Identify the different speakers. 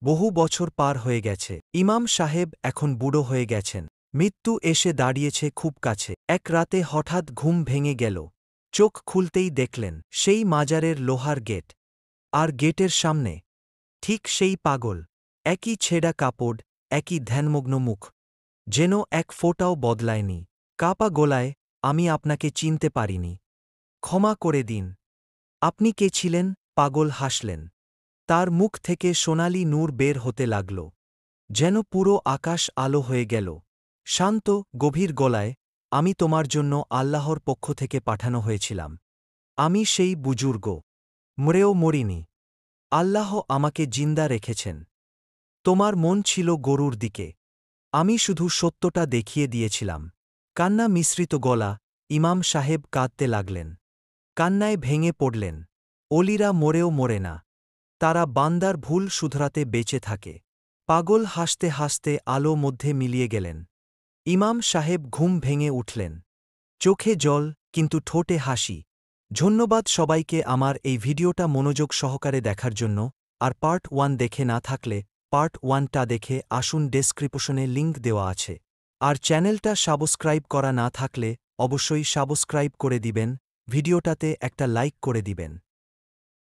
Speaker 1: বহু বছর পার হয়ে গেছে। ইমাম সাহেব এখন বুড়ো হয়ে গেছেন। মৃত্যু এসে দাঁড়িয়েছে খুব কাছে। এক রাতে হঠাৎ ঘুম ভেঙে গেল। চোখ খুলতেই দেখলেন সেই মাজারের লোহার গেট। আর গেটের সামনে ঠিক সেই পাগল। একই ছেঁড়া কাপড়, একই ধ্যানমগ্ন মুখ। যেন এক ফোঁটাও বদলায়নি। কাপা গলায়, আমি আপনাকে চিনতে পারিনি। ক্ষমা করে দিন। আপনি কে ছিলেন? পাগল হাসলেন। তার মুখ থেকে সোনালি নূর বের হতে লাগল। যেন পুরো আকাশ আলো হয়ে গেল। শান্ত, গভীর গলায়, আমি তোমার জন্য আল্লাহর পক্ষ থেকে পাঠানো হয়েছিলাম। আমি সেই বুজুর্গ। মরেও মরিনি। আল্লাহ আমাকে জিন্দা রেখেছেন। তোমার মন ছিল গরুর দিকে। আমি শুধু সত্যটা দেখিয়ে দিয়েছিলাম। কান্না মিশ্রিত গলা, ইমাম সাহেব কাঁদতে লাগলেন। কান্নায় ভেঙে পড়লেন। অলিরা মরেও মরে না। তারা বান্দার ভুল শুধরাতে বেঁচে থাকে। পাগল হাসতে হাসতে আলো মধ্যে মিলিয়ে গেলেন। ইমাম সাহেব ঘুম ভেঙে উঠলেন। চোখে জল, কিন্তু ঠোঁটে হাসি। ধন্যবাদ সবাইকে আমার এই ভিডিওটা মনোযোগ সহকারে দেখার জন্য। আর পার্ট 1 দেখে না থাকলে পার্ট 1টা দেখে আসুন, ডেসক্রিপশনে লিংক দেওয়া আছে। আর চ্যানেলটা সাবস্ক্রাইব করা না থাকলে অবশ্যই সাবস্ক্রাইব করে দিবেন, ভিডিওটাতে একটা লাইক করে দিবেন।